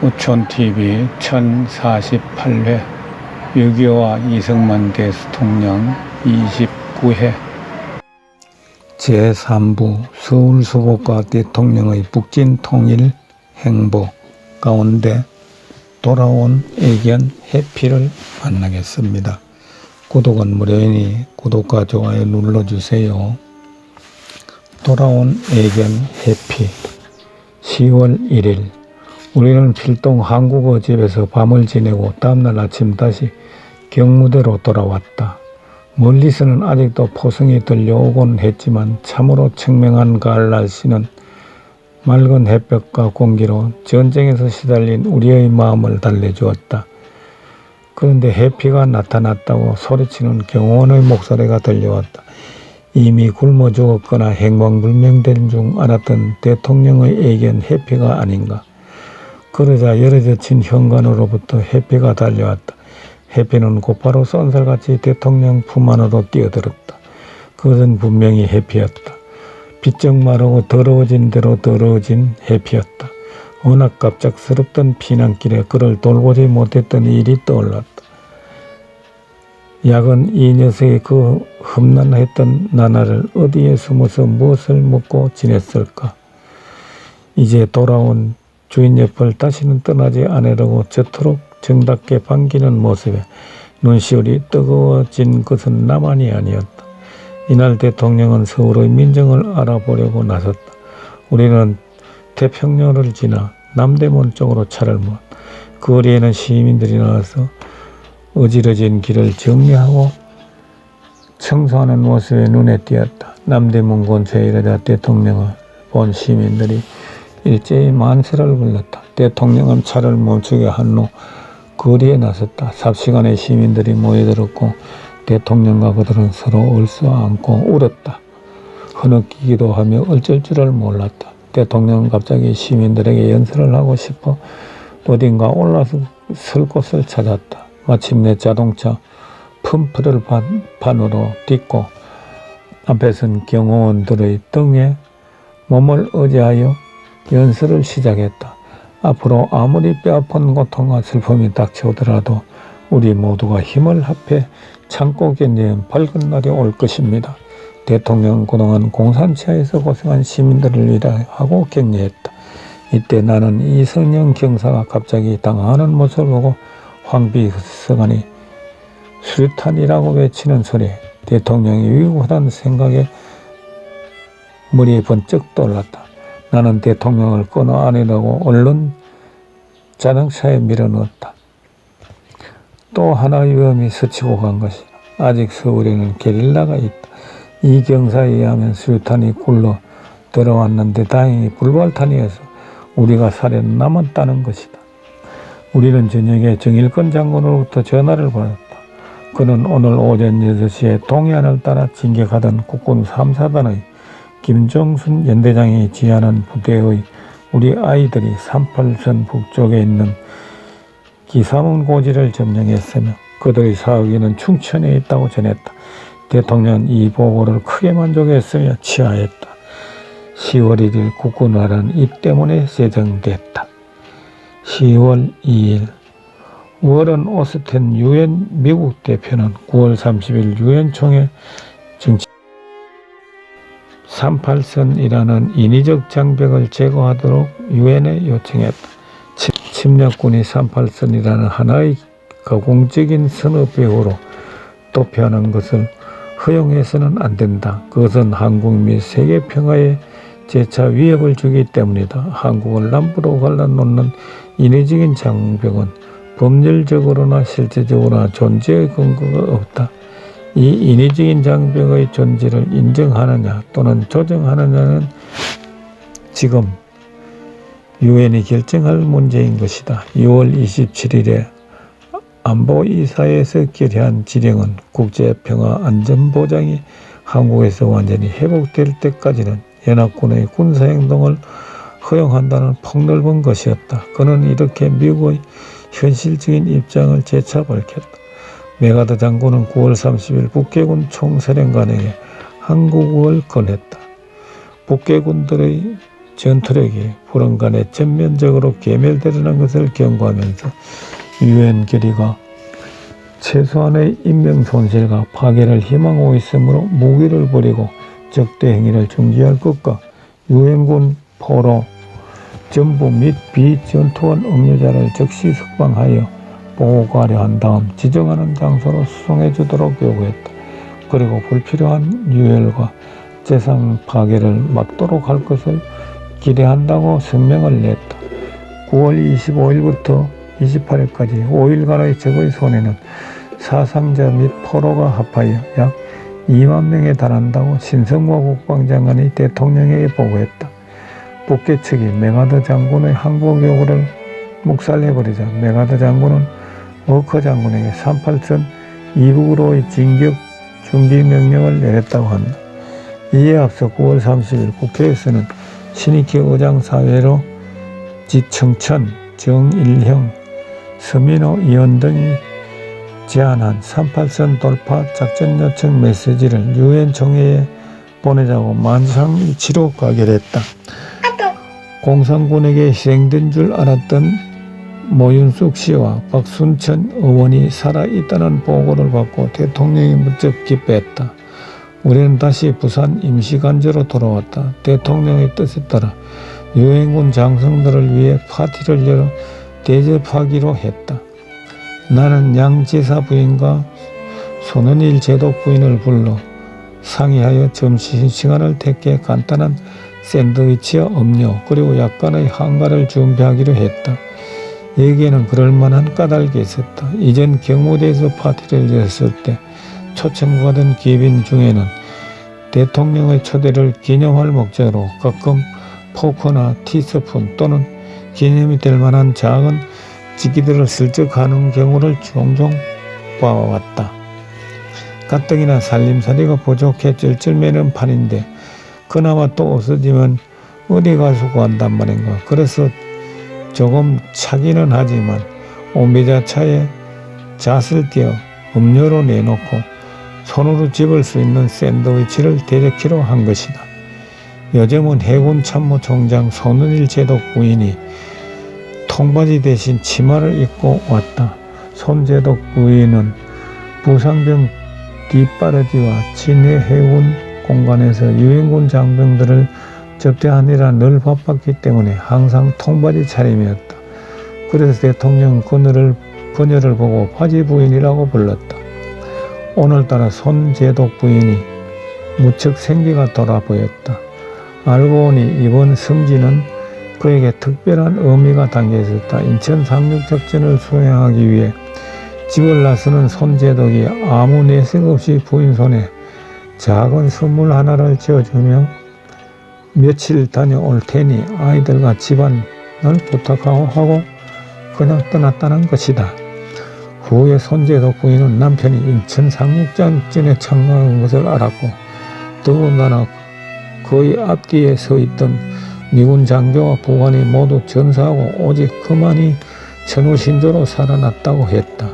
우촌TV 1048회 6.25와 이승만 대통령 29회 제3부 서울수복과 대통령의 북진 통일 행보 가운데 돌아온 애견 해피를 만나겠습니다. 구독은 무료이니 구독과 좋아요 눌러주세요. 돌아온 애견 해피 10월 1일 우리는 필동 한국어 집에서 밤을 지내고 다음날 아침 다시 경무대로 돌아왔다. 멀리서는 아직도 포성이 들려오곤 했지만 참으로 청명한 가을 날씨는 맑은 햇볕과 공기로 전쟁에서 시달린 우리의 마음을 달래주었다. 그런데 해피가 나타났다고 소리치는 경호원의 목소리가 들려왔다. 이미 굶어 죽었거나 행방불명된 중 알았던 대통령의 애견 해피가 아닌가. 그러자 열어젖힌 현관으로부터 해피가 달려왔다. 해피는 곧바로 쏜살같이 대통령 품 안으로 뛰어들었다. 그것은 분명히 해피였다. 비쩍 마르고 더러워진 대로 더러워진 해피였다. 워낙 갑작스럽던 피난길에 그를 돌보지 못했던 일이 떠올랐다. 야근 이 녀석이 그 험난했던 나날을 어디에 숨어서 무엇을 먹고 지냈을까. 이제 돌아온 주인 옆을 다시는 떠나지 않으려고 저토록 정답게 반기는 모습에 눈시울이 뜨거워진 것은 나만이 아니었다. 이날 대통령은 서울의 민정을 알아보려고 나섰다. 우리는 태평로를 지나 남대문 쪽으로 차를 모았다. 거리에는 시민들이 나와서 어지러진 길을 정리하고 청소하는 모습이 눈에 띄었다. 남대문 근처에 이르자 대통령을 본 시민들이 일제히 만세를 불렀다. 대통령은 차를 멈추게 한 후 거리에 나섰다. 삽시간에 시민들이 모여들었고 대통령과 그들은 서로 얼싸안고 울었다. 흐느끼기도 하며 어쩔 줄을 몰랐다. 대통령은 갑자기 시민들에게 연설을 하고 싶어 어딘가 올라서 설 곳을 찾았다. 마침내 자동차 펌프를 반으로 딛고 앞에 선 경호원들의 등에 몸을 의지하여 연설을 시작했다. 앞으로 아무리 뼈아픈 고통과 슬픔이 닥쳐오더라도 우리 모두가 힘을 합해 참고 견디는 밝은 날이 올 것입니다. 대통령은 그동안 공산치하에서 고생한 시민들을 위하고 격려했다. 이때 나는 이선영 경사가 갑자기 당황하는 모습을 보고 황비서관이 수류탄이라고 외치는 소리에 대통령이 위급하다는 생각에 머리에 번쩍 떠올랐다. 나는 대통령을 끊어 안으려고 얼른 자동차에 밀어넣었다. 또 하나의 위험이 스치고 간 것이다. 아직 서울에는 게릴라가 있다. 이 경사에 의하면 수류탄이 굴러 들어왔는데 다행히 불발탄이어서 우리가 살아남았다는 것이다. 우리는 저녁에 정일권 장군으로부터 전화를 받았다. 그는 오늘 오전 6시에 동해안을 따라 진격하던 국군 3사단의 김정순 연대장이 지휘하는 부대의 우리 아이들이 38선 북쪽에 있는 기사문 고지를 점령했으며 그들의 사역에는 충천에 있다고 전했다. 대통령은 이 보고를 크게 만족했으며 치하했다. 10월 1일 국군화란 이 때문에 제정됐다. 10월 2일 워런 오스틴 유엔 미국 대표는 9월 30일 유엔 총회 정치 38선이라는 인위적 장벽을 제거하도록 유엔에 요청했다. 침략군이 38선이라는 하나의 가공적인 선어배후로 도표하는 것을 허용해서는 안 된다. 그것은 한국 및 세계 평화에 재차 위협을 주기 때문이다. 한국을 남부로 갈라놓는 인위적인 장벽은 법률적으로나 실제적으로나 존재의 근거가 없다. 이 인위적인 장벽의 존재를 인정하느냐 또는 조정하느냐는 지금 유엔이 결정할 문제인 것이다. 6월 27일에 안보이사에서 결의한 지령은 국제평화안전보장이 한국에서 완전히 회복될 때까지는 연합군의 군사행동을 허용한다는 폭넓은 것이었다. 그는 이렇게 미국의 현실적인 입장을 재차 밝혔다. 메가더 장군은 9월 30일 북해군 총사령관에게 한국을 권했다. 북해군들의 전투력이 불언간에 전면적으로 괴멸되려는 것을 경고하면서 유엔 결의가 최소한의 인명 손실과 파괴를 희망하고 있으므로 무기를 버리고 적대 행위를 중지할 것과 유엔군 포로 전부 및 비전투원 응유자를 즉시 석방하여 보호하려 한 다음 지정하는 장소로 수송해 주도록 요구했다. 그리고 불필요한 유혈과 재산 파괴를 막도록 할 것을 기대한다고声명을 냈다. 9월 25일부터 28일까지 5일간의 적의 손해는 사상자 및 포로가 합하여 약 2만 명에 달한다고 신성모 국방장관이 대통령에게 보고했다. 북계 측이 메가더 장군의 항복 요구를 묵살해버리자 메가더 장군은 워커 장군에게 38선 이북으로의 진격 준비 명령을 내렸다고 한다. 이에 앞서 9월 30일 국회에서는 신익희 의장 사회로 지청천, 정일형, 서민호 의원 등이 제안한 38선 돌파 작전 요청 메시지를 유엔 총회에 보내자고 만장일치로 가결했다. 공산군에게 희생된 줄 알았던 모윤숙 씨와 박순천 의원이 살아있다는 보고를 받고 대통령이 무척 기뻐했다. 우리는 다시 부산 임시간제로 돌아왔다. 대통령의 뜻에 따라 유엔군 장성들을 위해 파티를 열어 대접하기로 했다. 나는 양 지사 부인과 손은일 제독 부인을 불러 상의하여 점심시간을 택해 간단한 샌드위치와 음료 그리고 약간의 한가를 준비하기로 했다. 여기에는 그럴만한 까닭이 있었다. 이전 경무대에서 파티를 열었을 때 초청받은 귀빈 중에는 대통령의 초대를 기념할 목적으로 가끔 포크나 티스푼 또는 기념이 될 만한 작은 지기들을 슬쩍 하는 경우를 종종 봐왔다. 가뜩이나 살림살이가 부족해 쩔쩔매는 판인데 그나마 또 없어지면 어디 가서 구한단 말인가. 그래서 조금 차기는 하지만 오미자차에 잣을 띄어 음료로 내놓고 손으로 집을 수 있는 샌드위치를 대접키로 한 것이다. 요즘은 해군 참모총장 손은일 제독 부인이 통바지 대신 치마를 입고 왔다. 손 제독 부인은 부상병 뒷바라지와 진해 해군 공간에서 유엔군 장병들을 접대하느라 늘 바빴기 때문에 항상 통바지 차림이었다. 그래서 대통령 그녀를 보고 바지 부인이라고 불렀다. 오늘따라 손 제독 부인이 무척 생기가 돌아 보였다. 알고 보니 이번 성지는 그에게 특별한 의미가 담겨 있었다. 인천 상륙작전을 수행하기 위해 집을 나서는 손 제독이 아무 내색 없이 부인 손에 작은 선물 하나를 쥐어주며 며칠 다녀올 테니 아이들과 집안을 부탁하고 하고 그냥 떠났다는 것이다. 후에 손 제독 부인은 남편이 인천 상륙작전에 참가한 것을 알았고 더군다나 거의 앞뒤에 서 있던 미군 장교와 부관이 모두 전사하고 오직 그만이 천우신조로 살아났다고 했다.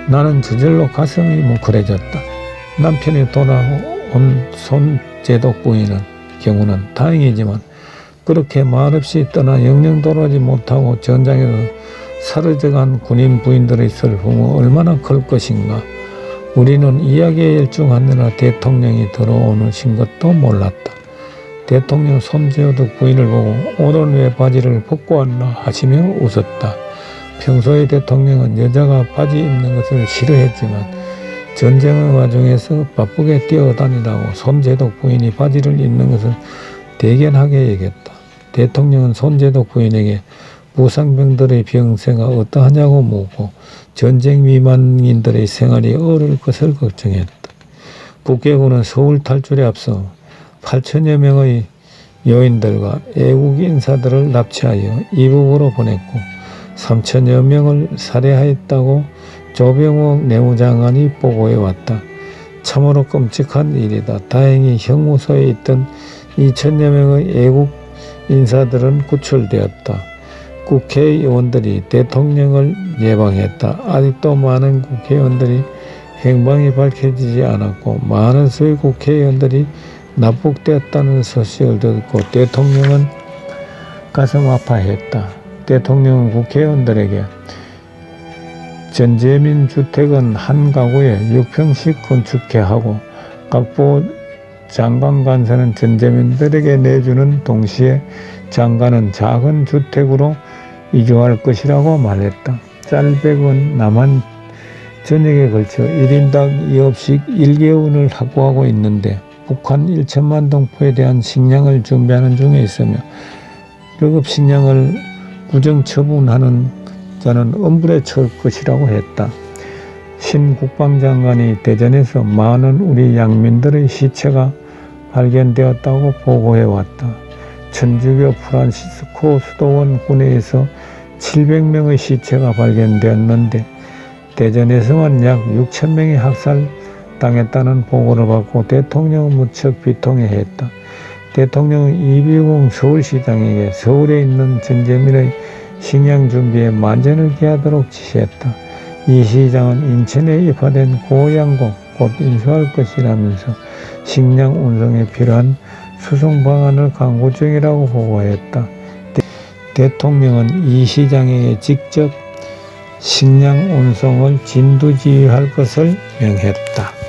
나는 저절로 가슴이 뭉클해졌다. 남편이 돌아온 손 제독 부인은 경우는 다행이지만 그렇게 말없이 떠나 영영 돌아오지 못하고 전장에서 사라져간 군인 부인들의 슬픔은 얼마나 클 것인가. 우리는 이야기에 열중하느라 대통령이 들어오는 것도 몰랐다. 대통령 손 제독 부인을 보고 오늘은 왜 바지를 벗고 왔나 하시며 웃었다. 평소에 대통령은 여자가 바지 입는 것을 싫어했지만 전쟁의 와중에서 바쁘게 뛰어다니라고 손 제독 부인이 바지를 입는 것을 대견하게 여겼다. 대통령은 손 제독 부인에게 부상병들의 병세가 어떠하냐고 묻고 전쟁 미만인들의 생활이 어려울 것을 걱정했다. 북괴군은 서울 탈출에 앞서 8천여 명의 여인들과 애국 인사들을 납치하여 이북으로 보냈고 3천여 명을 살해하였다고 조병옥 내무장관이 보고해왔다. 참으로 끔찍한 일이다. 다행히 형무소에 있던 2천여 명의 애국 인사들은 구출되었다. 국회의원들이 대통령을 예방했다. 아직도 많은 국회의원들이 행방이 밝혀지지 않았고 많은 수의 국회의원들이 납북되었다는 소식을 듣고 대통령은 가슴 아파했다. 대통령은 국회의원들에게 전재민 주택은 한 가구에 6평씩 건축해 하고 각부 장관 관세는 전재민들에게 내주는 동시에 장관은 작은 주택으로 이주할 것이라고 말했다. 짤백은 남한 전역에 걸쳐 1인당 2업씩 1개월을 확보하고 있는데 북한 1천만 동포에 대한 식량을 준비하는 중에 있으며 벽업 식량을 부정 처분하는 자는 엄불에 처할 것이라고 했다. 신 국방장관이 대전에서 많은 우리 양민들의 시체가 발견되었다고 보고해왔다. 천주교 프란시스코 수도원 군내에서 700명의 시체가 발견되었는데 대전에서만 약 6,000명이 학살당했다는 보고를 받고 대통령은 무척 비통해했다. 대통령은 이비용 서울시장에게 서울에 있는 전재민의 식량 준비에 만전을 기하도록 지시했다. 이 시장은 인천에 입화된 고양고 곧 인수할 것이라면서 식량 운송에 필요한 수송 방안을 강구 중이라고 보고했다. 대통령은 이 시장에게 직접 식량 운송을 진두지휘할 것을 명했다.